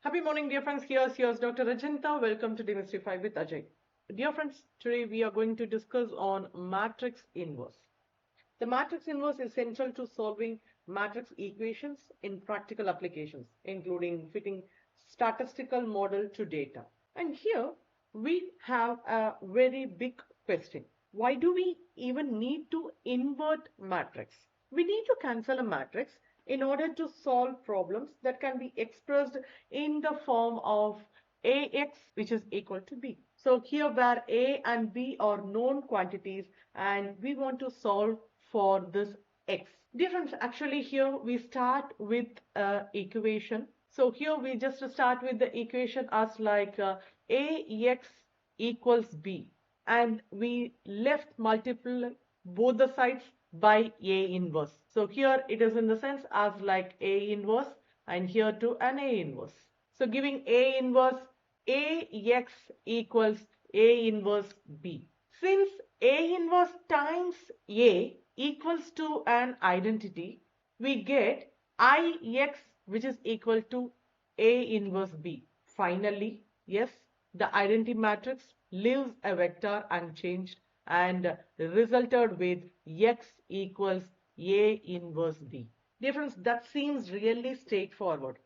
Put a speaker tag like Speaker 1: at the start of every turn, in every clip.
Speaker 1: Happy morning, dear friends. Here's Dr. Rajanta. Welcome to Demystify with Ajay. Dear friends, today we are going to discuss on matrix inverse. The matrix inverse is central to solving matrix equations in practical applications, including fitting statistical model to data. And here we have a very big question. Why do we even need to invert matrix? We need to cancel a matrix in order to solve problems that can be expressed in the form of AX, which is equal to B. So here where A and B are known quantities and we want to solve for this X. Difference actually here we start with equation. So here we just start with the equation as like AX equals B, and we left multiple both the sides by A inverse. So here it is in the sense as like A inverse, and here to an A inverse. So giving A inverse AX equals A inverse B. Since A inverse times A equals to an identity, we get IX, which is equal to A inverse B. Finally, yes, the identity matrix leaves a vector unchanged and resulted with X equals A inverse B. Difference that seems really straightforward,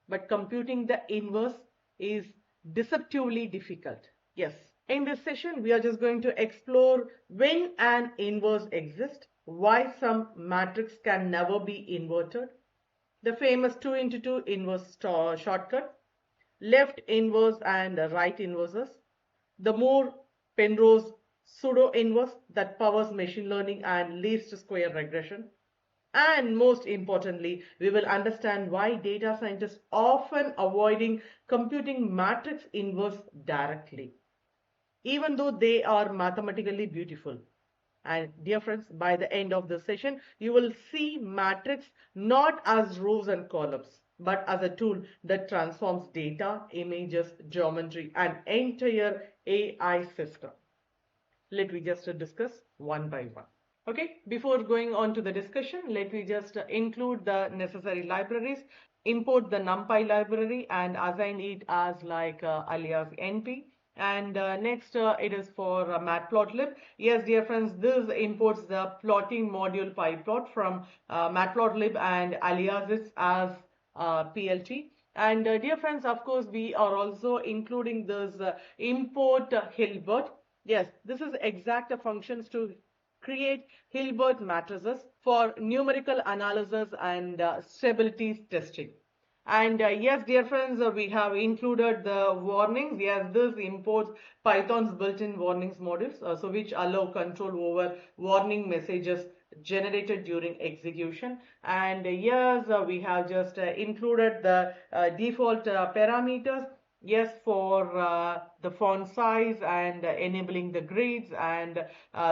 Speaker 1: but computing the inverse is deceptively difficult. Yes, in this session we are just going to explore when an inverse exists, why some matrix can never be inverted, the famous 2 into 2 inverse shortcut, left inverse and right inverses, the more Penrose pseudo inverse that powers machine learning and least square regression, and most importantly, we will understand why data scientists often avoiding computing matrix inverse directly, even though they are mathematically beautiful. And dear friends, by the end of the session, you will see matrix not as rows and columns, but as a tool that transforms data, images, geometry, and entire AI system. Let me just discuss one by one. Okay, before going on to the discussion, let me just include the necessary libraries, import the NumPy library and assign it as like alias NP. And next it is for matplotlib. Yes, dear friends, this imports the plotting module pyplot from matplotlib and aliases as PLT. And dear friends, of course, we are also including this import Hilbert. Yes, this is exact functions to create Hilbert matrices for numerical analysis and stability testing. And yes, dear friends, we have included the warnings. Yes, this imports Python's built-in warnings modules, so which allow control over warning messages generated during execution. And yes, we have just included the default parameters. Yes, for the font size and enabling the grids and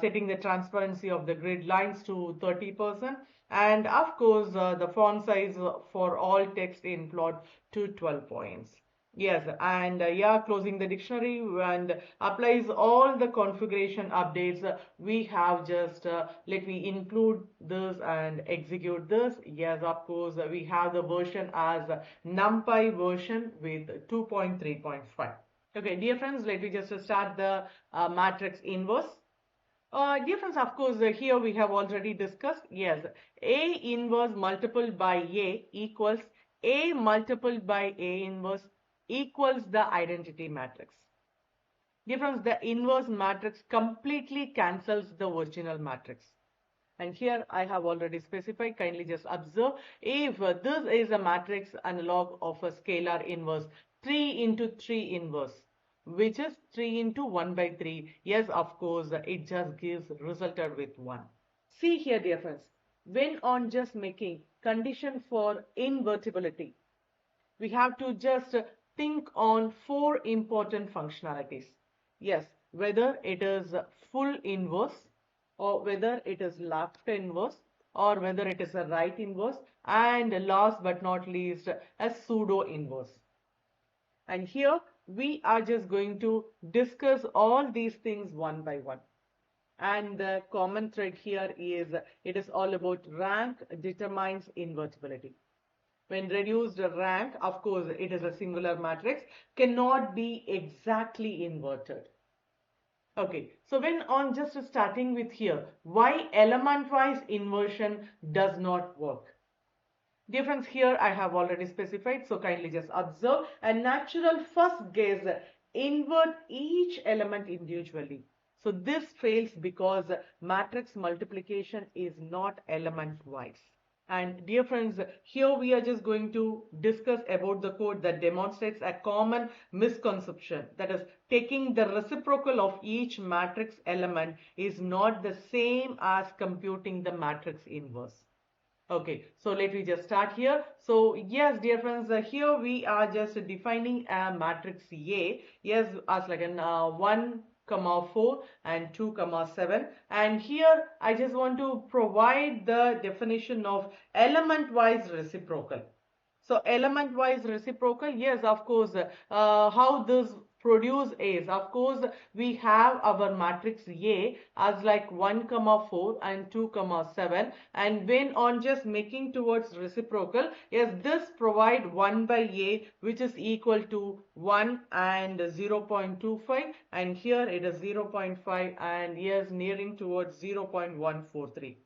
Speaker 1: setting the transparency of the grid lines to 30%. And of course, the font size for all text in plot to 12 points. Yes, and yeah, closing the dictionary and applies all the configuration updates. We have just, let me include this and execute this. Yes, of course, we have the version as NumPy version with 2.3.5. Okay, dear friends, let me just start the matrix inverse. Dear friends, of course, here we have already discussed, yes, A inverse multiplied by A equals A multiplied by A inverse equals the identity matrix. Dear friends, the inverse matrix completely cancels the original matrix. And here I have already specified, kindly just observe, if this is a matrix analog of a scalar inverse, 3 into 3 inverse, which is 3 into 1 by 3. Yes, of course, it just gives resulted with 1. See here, dear friends, when on just making condition for invertibility, we have to just think on 4 important functionalities. Yes, whether it is full inverse, or whether it is left inverse, or whether it is a right inverse, and last but not least, a pseudo inverse. And here we are just going to discuss all these things one by one. And the common thread here is it is all about rank determines invertibility. when reduced rank, of course it is a singular matrix, cannot be exactly inverted. Okay, so when on just starting with here, why element-wise inversion does not work? Dear friends, here I have already specified, so kindly just observe. A natural first guess invert each element individually. So this fails because matrix multiplication is not element-wise. And dear friends, here we are just going to discuss about the code that demonstrates a common misconception. That is, taking the reciprocal of each matrix element is not the same as computing the matrix inverse. Okay, so let me just start here. So yes, dear friends, here we are just defining a matrix A. Yes, as like an 1, 4 and 2, 7. And here I just want to provide the definition of element-wise reciprocal. So element-wise reciprocal, yes, of course, how this produce is, of course, we have our matrix A as like 1, 4 and 2, 7. And when on just making towards reciprocal, yes, this provide 1 by A, which is equal to 1 and 0.25. And here it is 0.5 and yes, nearing towards 0.143.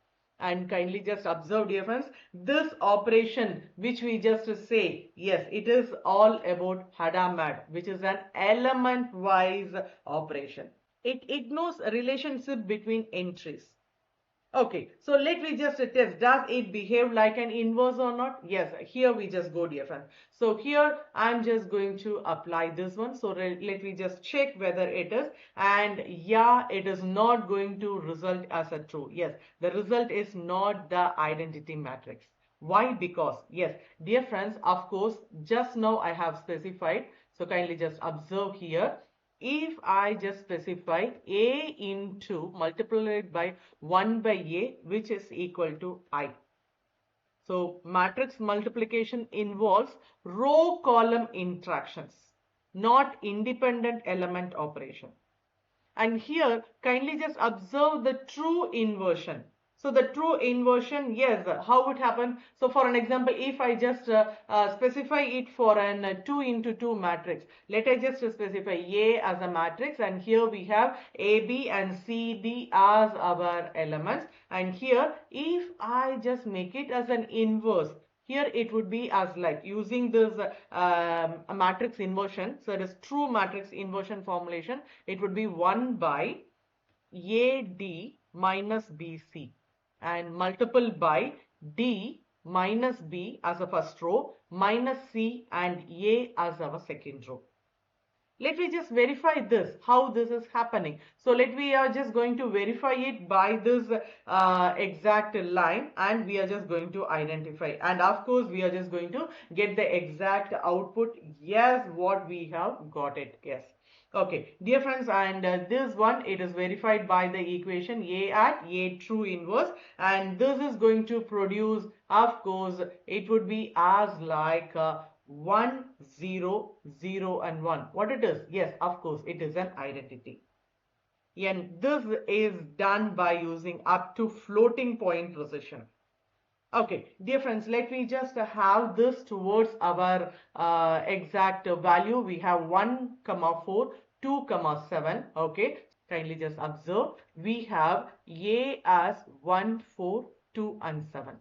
Speaker 1: And kindly just observe, dear friends, this operation which we just say, yes, it is all about Hadamard, which is an element wise operation. It ignores a relationship between entries. Okay, so let me just test, does it behave like an inverse or not? Yes, here we just go, dear friends. So here I'm just going to apply this one. So let me just check whether it is, and yeah, it is not going to result as a true. Yes, the result is not the identity matrix. Why? Because yes, dear friends, of course, just now I have specified. So kindly just observe here. If I just specify A into multiplied by 1 by A, which is equal to I. So matrix multiplication involves row column interactions, not independent element operation. And here kindly just observe the true inversion. So the true inversion, yes, how it happens? So for an example, if I just specify it for an 2 into 2 matrix, let I just specify A as a matrix, and here we have AB and CD as our elements. And here if I just make it as an inverse, here it would be as like using this a matrix inversion. So it is true matrix inversion formulation. It would be 1 by AD minus BC and multiple by D minus B as a first row minus C and A as our second row. Let me just verify this, how this is happening. So let we are just going to verify it by this exact line, and we are just going to identify, and of course we are just going to get the exact output. Yes, what we have got it. Yes. Okay, dear friends, and this one, it is verified by the equation A at A true inverse, and this is going to produce, of course, it would be as like 1, 0, 0 and 1. What it is? Yes, of course, it is an identity. And this is done by using up to floating point precision. Okay, dear friends, let me just have this towards our exact value. We have 1, 4, 2, 7. Okay, kindly just observe. We have A as 1, 4, 2 and 7.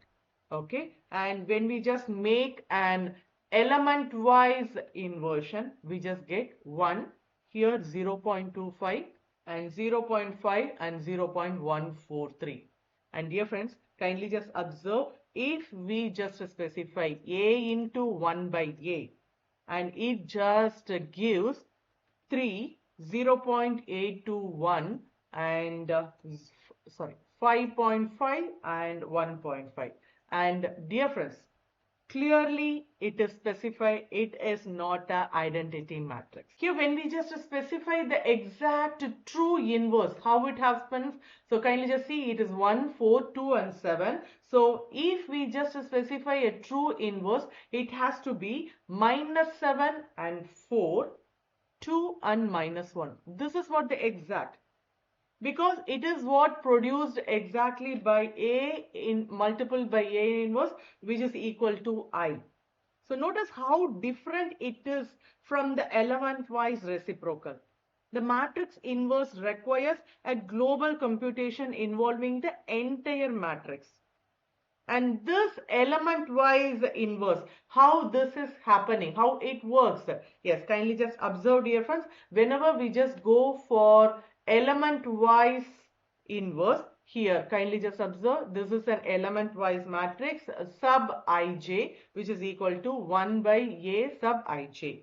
Speaker 1: Okay, and when we just make an element wise inversion, we just get 1, here 0.25 and 0.5 and 0.143. And dear friends, kindly just observe, if we just specify A into 1 by A, and it just gives 3, 0.821 and sorry, 5.5 and 1.5. And dear friends, clearly it is specified, it is not an identity matrix. Here when we just specify the exact true inverse, how it happens, so kindly just see, it is 1, 4, 2 and 7. So if we just specify a true inverse, it has to be -7 and 4, 2 and -1. This is what the exact, because it is what produced exactly by A in multiple by A inverse, which is equal to I. So notice how different it is from the element-wise reciprocal. The matrix inverse requires a global computation involving the entire matrix. And this element-wise inverse, how this is happening, how it works. Yes, kindly just observe, dear friends, whenever we just go for element-wise inverse, here kindly just observe, this is an element-wise matrix sub ij, which is equal to 1 by a sub ij.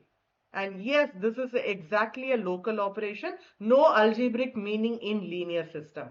Speaker 1: And yes, this is exactly a local operation, no algebraic meaning in linear system.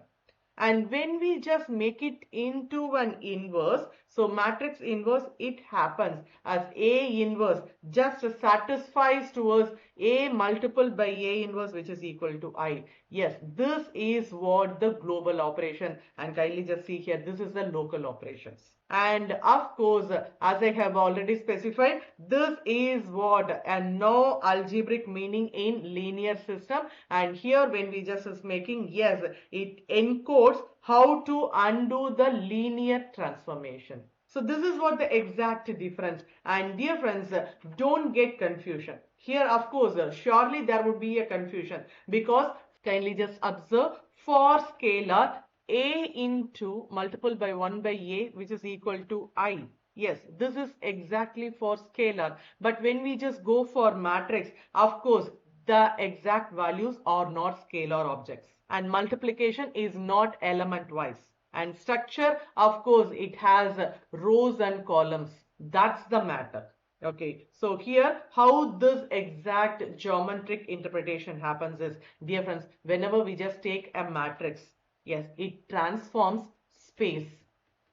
Speaker 1: And when we just make it into an inverse, so matrix inverse, it happens as A inverse just satisfies towards A multiple by A inverse, which is equal to I. Yes, this is what the global operation, and kindly just see here, this is the local operations. And of course, as I have already specified, this is what a no algebraic meaning in linear system. And here when we just is making, yes, it encodes how to undo the linear transformation. So this is what the exact difference. And dear friends, don't get confusion. Here, of course, surely there would be a confusion, because kindly just observe, for scalar a into multiple by 1 by a, which is equal to I. Yes, this is exactly for scalar. But when we just go for matrix, of course, the exact values are not scalar objects. And multiplication is not element wise. And structure, of course, it has rows and columns. That's the matter. Okay, so here how this exact geometric interpretation happens is, dear friends, whenever we just take a matrix, yes, it transforms space.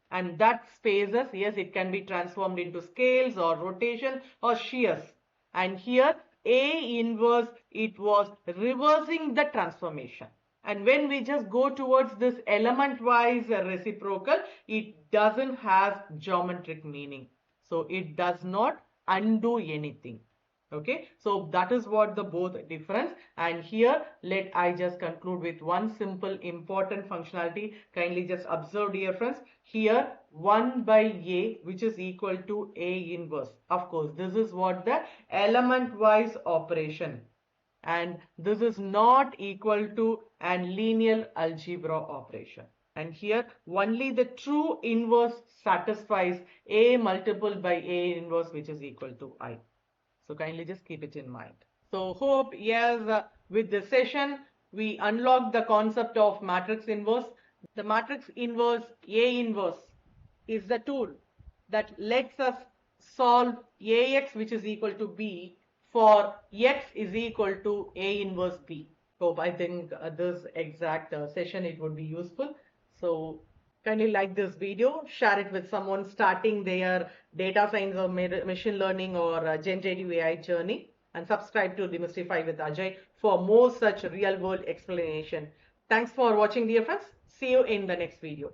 Speaker 1: And that spaces, yes, it can be transformed into scales or rotation or shears. And here A inverse, it was reversing the transformation. And when we just go towards this element-wise reciprocal, it doesn't have geometric meaning. So it does not undo anything. Okay, so that is what the both difference. And here let I just conclude with one simple important functionality. Kindly just observe, dear friends, here 1 by a, which is equal to a inverse. Of course, this is what the element wise operation, and this is not equal to an linear algebra operation. And here only the true inverse satisfies a multiple by a inverse, which is equal to I. So kindly just keep it in mind. So hope, yes, with this session, we unlock the concept of matrix inverse. The matrix inverse, A inverse, is the tool that lets us solve AX, which is equal to B, for X is equal to A inverse B. Hope, I think this exact session, it would be useful. So kindly like this video, share it with someone starting their data science or machine learning or generative AI journey, and subscribe to Demystify with Ajay for more such real world explanation. Thanks for watching, dear friends. See you in the next video.